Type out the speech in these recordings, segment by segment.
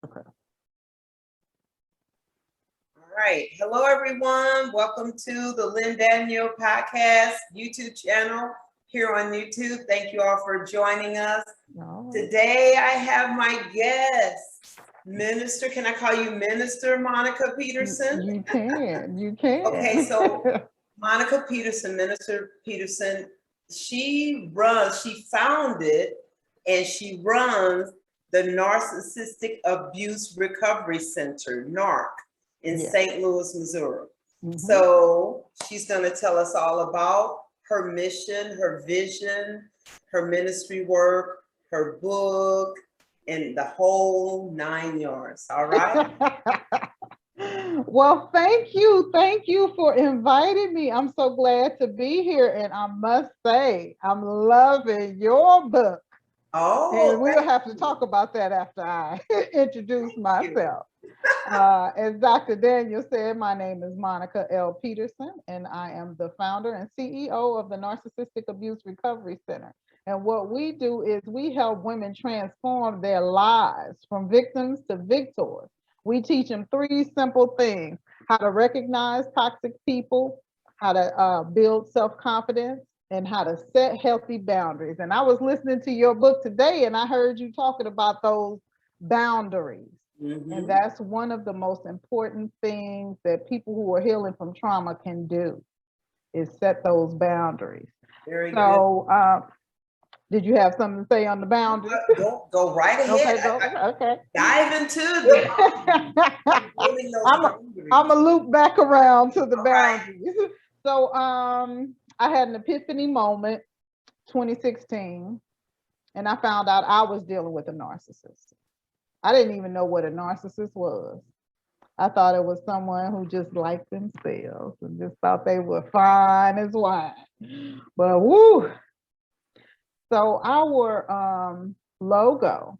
Okay. All right. Hello, everyone. Welcome to the Lynn Daniel Podcast YouTube channel here on YouTube. Thank you all for joining us. Today, I have my guest, Minister. Can I call you Minister Monica Peterson? You can. You can. Okay, so Monica Peterson, Minister Peterson, she founded and she runs the Narcissistic Abuse Recovery Center, NARC, in St. Louis, Missouri. So she's going to tell us all about her mission, her vision, her ministry work, her book, and the whole 9 yards. All right. Well, thank you. Thank you for inviting me. I'm so glad to be here. And I must say, I'm loving your book. Oh, and we'll have to talk about that after I introduce myself. As Dr. Daniel said, my name is Monica L. Peterson, and I am the founder and CEO of the Narcissistic Abuse Recovery Center. And what we do is we help women transform their lives from victims to victors. We teach them 3 simple things: how to recognize toxic people, how to build self-confidence, and how to set healthy boundaries. And I was listening to your book today, and I heard you talking about those boundaries. And that's one of the most important things that people who are healing from trauma can do, is set those boundaries. Very good. Did you have something to say on the boundaries? Go right ahead. Okay. Dive into the I'm a loop back around to the boundaries. Right. So I had an epiphany moment, 2016, and I found out I was dealing with a narcissist. I didn't even know what a narcissist was. I thought it was someone who just liked themselves and just thought they were fine as wine. But woo! So our logo,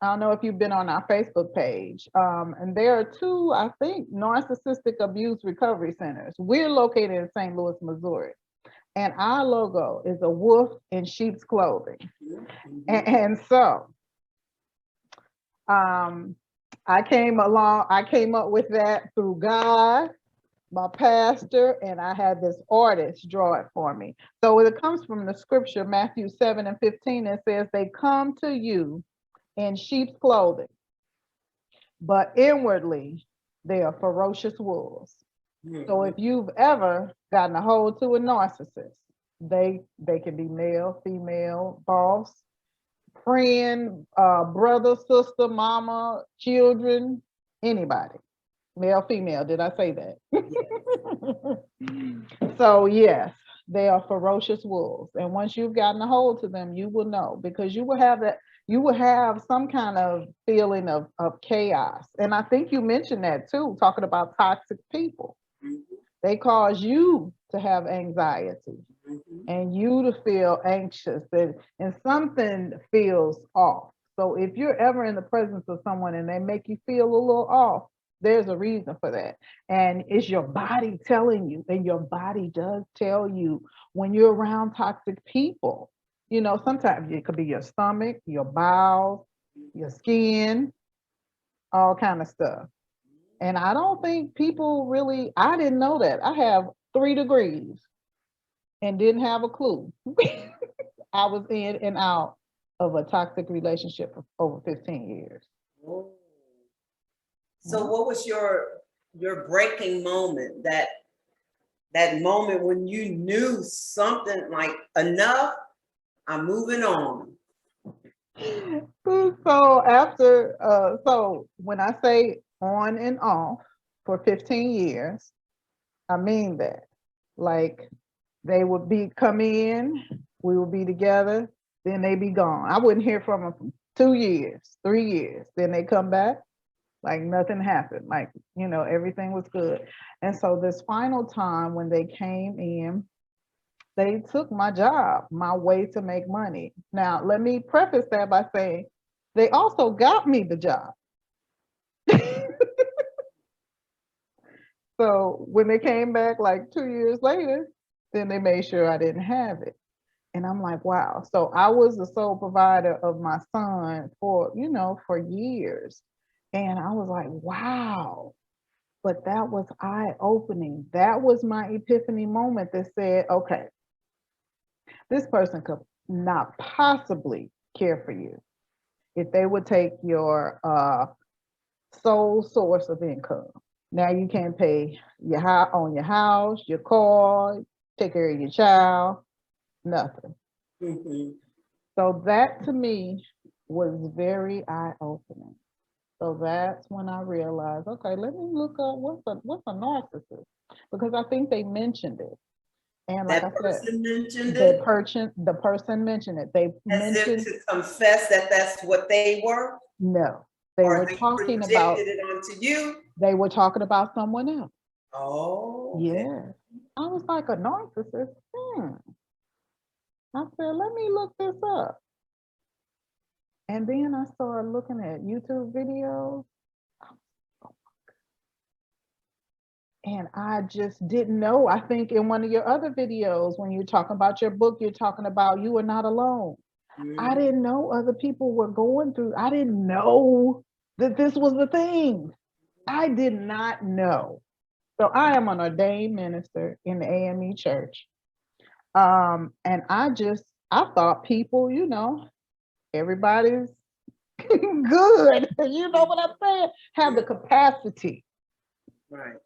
I don't know if you've been on our Facebook page, and there are 2, I think, narcissistic abuse recovery centers. We're located in St. Louis, Missouri, and our logo is a wolf in sheep's clothing. And so I came up with that through God, my pastor, and I had this artist draw it for me. So it comes from the scripture, Matthew 7:15. It says, they come to you in sheep's clothing, but inwardly they are ferocious wolves. So if you've ever gotten a hold to a narcissist, they can be male, female, boss, friend, brother, sister, mama, children, anybody. Male, female, did I say that? Yes. So yes, they are ferocious wolves. And once you've gotten a hold to them, you will know, because you will have some kind of feeling of chaos. And I think you mentioned that too, talking about toxic people. They cause you to have anxiety and you to feel anxious, and something feels off. So if you're ever in the presence of someone and they make you feel a little off, there's a reason for that. And it's your body telling you, and your body does tell you when you're around toxic people. You know, sometimes it could be your stomach, your bowels, your skin, all kind of stuff. And I don't think people really, I didn't know that. I have 3 degrees and didn't have a clue. I was in and out of a toxic relationship for over 15 years. Whoa. So what was your breaking moment, that moment when you knew something like, enough, I'm moving on? So after, so when I say on and off for 15 years, I mean that. Like, they would come in, we would be together, then they be gone. I wouldn't hear from them for 2 years, 3 years. Then they come back like nothing happened. Like, you know, everything was good. And so this final time when they came in, they took my job, my way to make money. Now, let me preface that by saying they also got me the job. So when they came back like 2 years later, then they made sure I didn't have it. And I'm like, wow. So I was the sole provider of my son for, you know, for years. And I was like, wow. But that was eye-opening. That was my epiphany moment that said, okay, this person could not possibly care for you if they would take your sole source of income. Now you can't pay your on your house, your car, take care of your child, nothing. Mhm. So that to me was very eye-opening. So that's when I realized, okay, let me look up what's a narcissist, because I think they mentioned it. And like I That said, person mentioned it the person mentioned it. They as if mentioned to confess that that's what they were, no. They or were they talking about projected it onto you. someone else. Oh, okay. Yeah. I was like a narcissist. I said, let me look this up. And then I started looking at YouTube videos. And I just didn't know. I think in one of your other videos, when you're talking about your book, you're talking about you are not alone. I Mm. didn't know other people were going through. I didn't know that this was the thing. I did not know. So I am an ordained minister in the AME church. And I thought people, everybody's good. You know what I'm saying? Have the capacity. Right.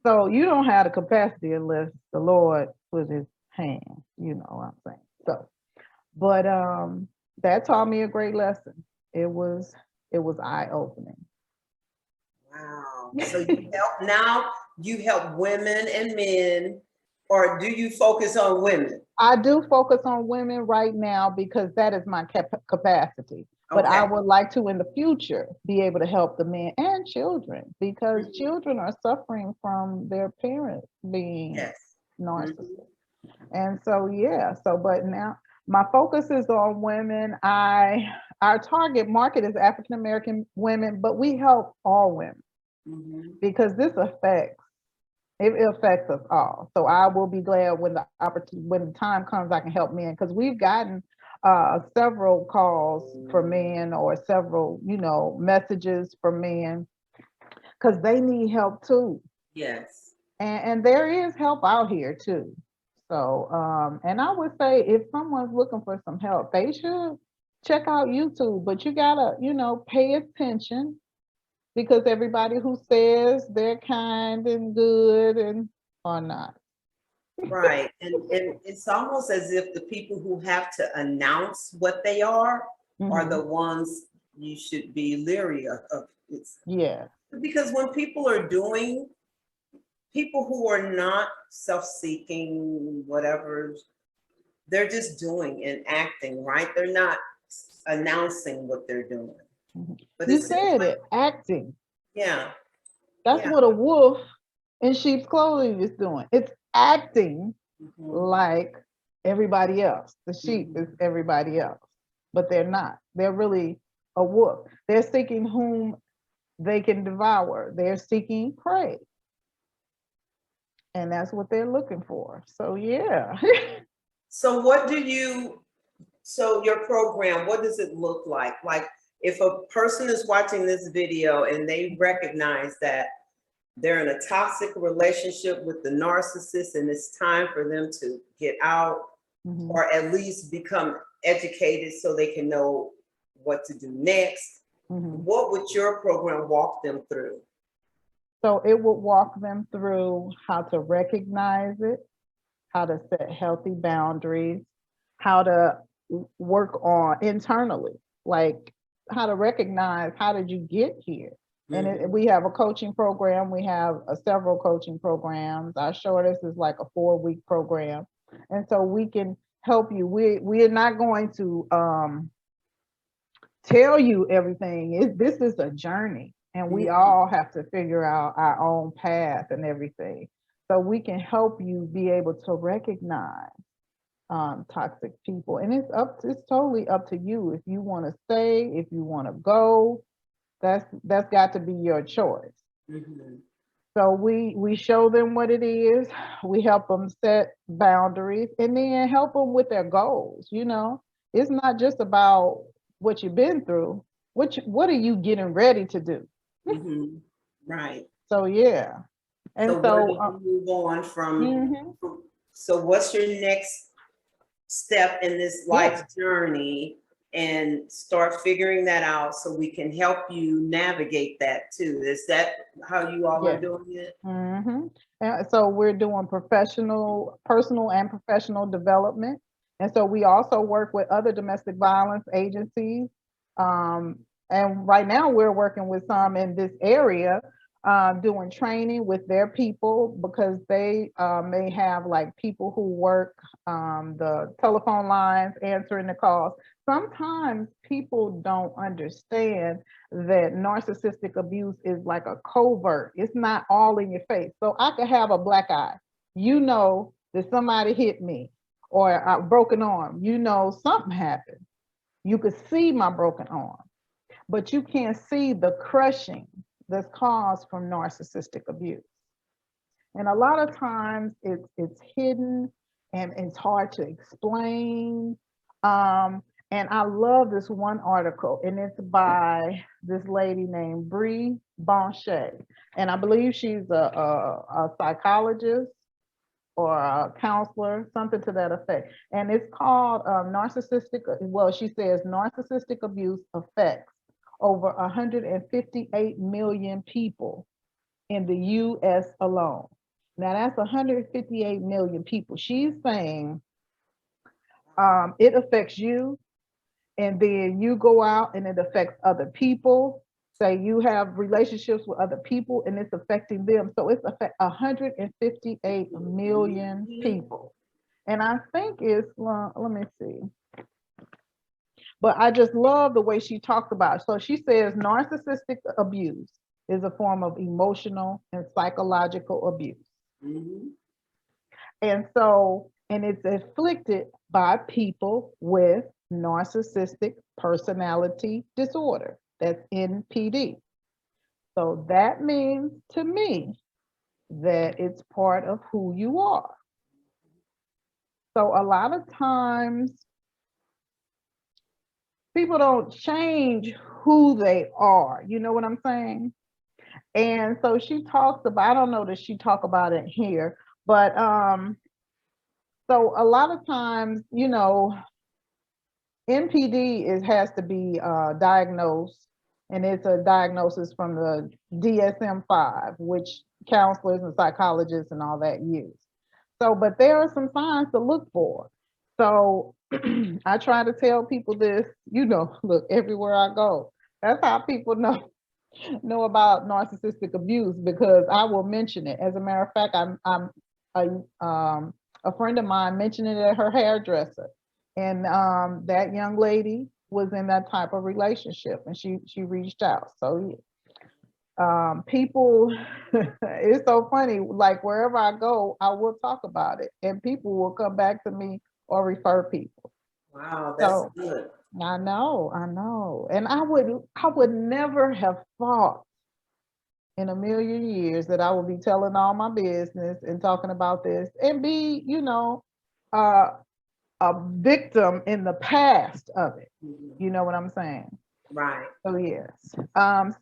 So you don't have the capacity unless the Lord put his hand, you know what I'm saying? So, but that taught me a great lesson. It was eye-opening. Wow. So you help women and men, or do you focus on women? I do focus on women right now because that is my capacity. But I Okay. would like to in the future be able to help the men and children, because Mhm. children are suffering from their parents being Yes. narcissists. Mhm. And so, yeah, but now my focus is on women. Our target market is African American women, but we help all women Mhm. because it affects us all. So I will be glad when the time comes, I can help men, because we've gotten several calls for men, or several, messages for men, because they need help too. Yes. And there is help out here too. So, and I would say if someone's looking for some help, they should check out YouTube, but you gotta, pay attention, because everybody who says they're kind and good and are not. Right. And it's almost as if the people who have to announce what they are Hmm. the ones you should be leery of. It's Yeah. because when people who are not self-seeking, whatever, they're just doing and acting, right? They're not announcing what they're doing. Mhm. But You it seems said like, it, acting. yeah, That's yeah. what a wolf in sheep's clothing is doing. It's acting Mhm, like everybody else. The sheep mhm. is everybody else, but they're not. They're really a wolf. They're seeking whom they can devour. They're seeking prey, and that's what they're looking for. So yeah. So so your program, what does it look like? Like if a person is watching this video and they recognize that they're in a toxic relationship with the narcissist and it's time for them to get out, Mhm, or at least become educated so they can know what to do next, mhm. what would your program walk them through? So it will walk them through how to recognize it, how to set healthy boundaries, how to work on internally, like how to recognize how did you get here. And Mhm. we have a coaching program. We have several coaching programs. Our shortest is like a 4-week program, and so we can help you. We are not going to tell you everything. This is a journey, and we Mhm. all have to figure out our own path and everything. So we can help you be able to recognize toxic people, and it's totally up to you if you want to stay, if you want to go. That's got to be your choice. Mhm. So we show them what it is. We help them set boundaries, and then help them with their goals. It's not just about what you've been through. What are you getting ready to do? Mhm. Right. So yeah. And So where do so, you move on mhm, so what's your next step in this yeah, life journey, and start figuring that out so we can help you navigate that too? Is that how you all are yeah. doing it? hmm And so we're doing personal and professional development. And so we also work with other domestic violence agencies. Um, and right now we're working with some in this area, doing training with their people because they may have like people who work the telephone lines, answering the calls. Sometimes people don't understand that narcissistic abuse is like a covert. It's not all in your face. So I could have a black eye. You know that somebody hit me or a broken arm. You know something happened. You could see my broken arm, but you can't see the crushing that's caused from narcissistic abuse. And a lot of times it's hidden and it's hard to explain. And I love this one article, and it's by this lady named Bree Bonchet, and I believe she's a psychologist or a counselor, something to that effect. And it's called narcissistic. Well, she says narcissistic abuse affects over 158 million people in the US alone. Now that's 158 million people. She's saying it affects you, and then you go out and it affects other people. Say you have relationships with other people and it's affecting them. So it's affect 158 million people. And I think it's, let me see. But I just love the way she talks about it. So she says narcissistic abuse is a form of emotional and psychological abuse. Mhm. And so, and it's inflicted by people with narcissistic personality disorder. That's NPD. So that means to me that it's part of who you are. So a lot of times people don't change who they are. You know what I'm saying? And so she talks about, I don't know that she talk about it here, but so a lot of times, you know, NPD has to be diagnosed, and it's a diagnosis from the DSM-5, which counselors and psychologists and all that use. So, but there are some signs to look for. So I try to tell people this, you know, look, everywhere I go, that's how people know about narcissistic abuse, because I will mention it. As a matter of fact, a friend of mine mentioned it at her hairdresser, and that young lady was in that type of relationship, and she reached out. So people, it's so funny. Like wherever I go, I will talk about it, and people will come back to me or refer people. Wow, that's So good. I know, and I would never have thought in a million years that I would be telling all my business and talking about this and be, you know, uh, a victim in the past of it. Mhm. You know what I'm saying? Right. So yes.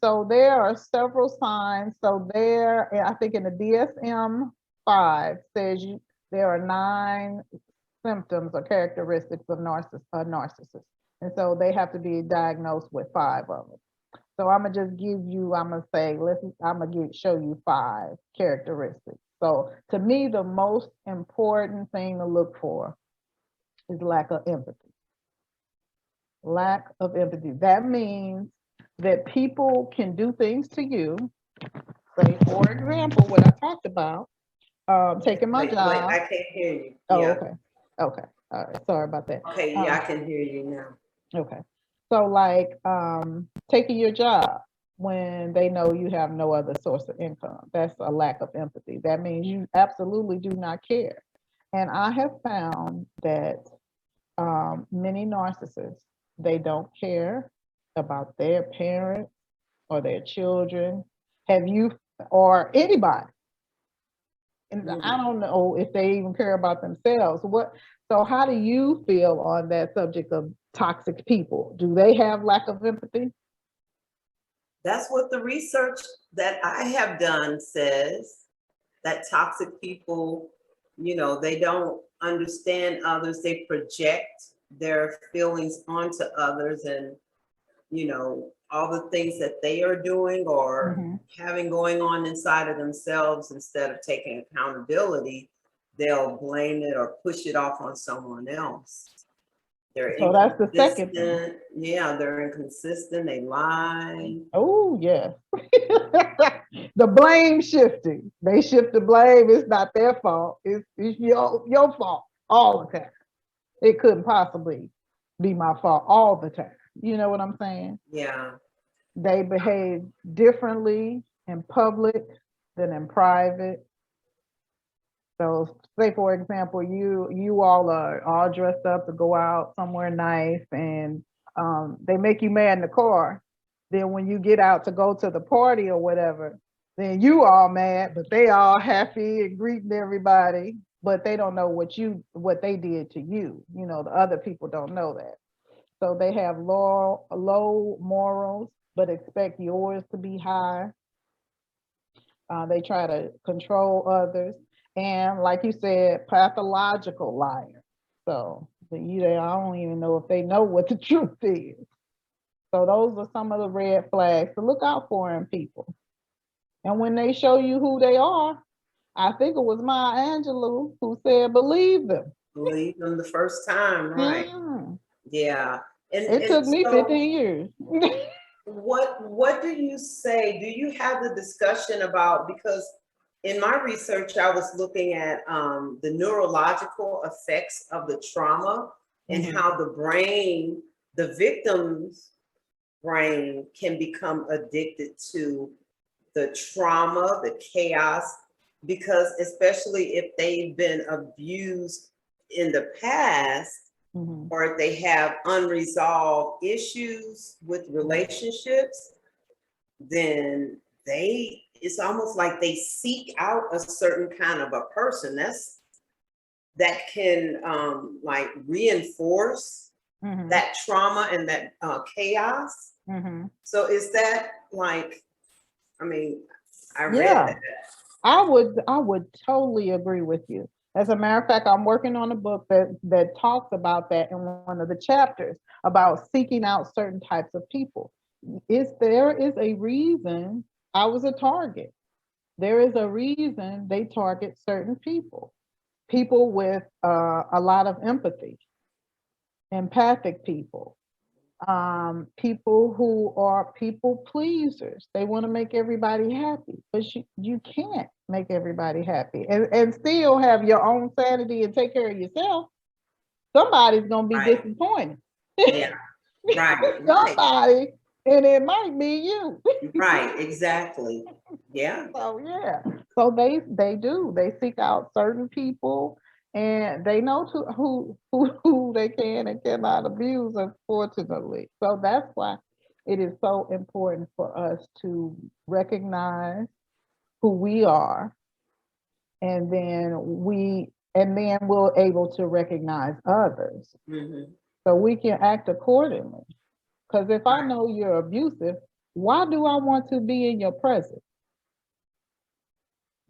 So there are several signs. So there, I think in the DSM-5 says there are 9 symptoms or characteristics of a narcissist, and so they have to be diagnosed with 5 of them. So I'm gonna just give you, I'm gonna say, show you 5 characteristics. So to me, the most important thing to look for is lack of empathy. Lack of empathy. That means that people can do things to you. Say, for example, what I talked about, taking my Wait, job. I can't hear you. Oh, Yeah. okay. Okay. All right. Sorry about that. Okay, yeah, I can hear you now. Okay. So like taking your job when they know you have no other source of income. That's a lack of empathy. That means you absolutely do not care. And I have found that many narcissists, they don't care about their parents or their children. Have you, or anybody? And I don't know if they even care about themselves. So how do you feel on that subject of toxic people? Do they have lack of empathy? That's what the research that I have done says, that toxic people, they don't understand others. They project their feelings onto others, and, all the things that they are doing or having going on inside of themselves, instead of taking accountability, they'll blame it or push it off on someone else. They're So that's the second thing. inconsistent. Yeah, they're inconsistent. They lie. Oh, yeah. The blame shifting. They shift the blame. It's not their fault. It's your fault all the time. It couldn't possibly be my fault all the time. You know what I'm saying? Yeah. They behave differently in public than in private. So say, for example, you all are all dressed up to go out somewhere nice, and they make you mad in the car. Then when you get out to go to the party or whatever, then you all mad, but they all happy and greeting everybody, but they don't know what they did to you. The other people don't know that. So they have low morals, but expect yours to be high. They try to control others. And like you said, pathological liar. So I don't even know if they know what the truth is. So those are some of the red flags to look out for in people. And when they show you who they are, I think it was Maya Angelou who said, believe them. Believe them the first time, right? Yeah. It took me 15 years. What do you say? Do you have the discussion about, because in my research, I was looking at the neurological effects of the trauma and how the victim's brain can become addicted to the trauma, the chaos, because especially if they've been abused in the past, or if they have unresolved issues with relationships, then it's almost like they seek out a certain kind of a person that can like reinforce that trauma and that chaos. So is that like, I read that. I would totally agree with you. As a matter of fact, I'm working on a book that talks about that in one of the chapters, about seeking out certain types of people. There is a reason I was a target. There is a reason they target certain people with a lot of empathy, empathic people, people who are people pleasers. They want to make everybody happy, but you can't make everybody happy and still have your own sanity and take care of yourself. Somebody's going to be disappointed. Yeah, right. Somebody, and it might be you. Right, exactly. Yeah. So they seek out certain people, and they know who they can and cannot abuse, unfortunately. So that's why it is so important for us to recognize who we are, and then we're able to recognize others. So we can act accordingly. Because if I know you're abusive, why do I want to be in your presence?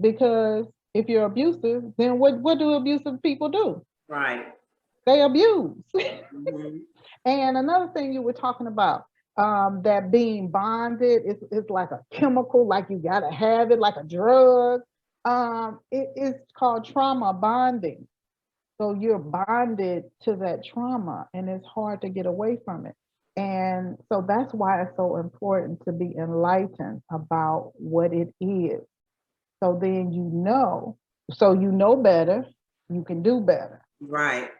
Because if you're abusive, then what do abusive people do? Right. They abuse. And another thing you were talking about, that being bonded, it's like a chemical, like you gotta have it, like a drug. It's called trauma bonding. So you're bonded to that trauma, and it's hard to get away from it. And so that's why it's so important to be enlightened about what it is. So then you know better, you can do better. Right.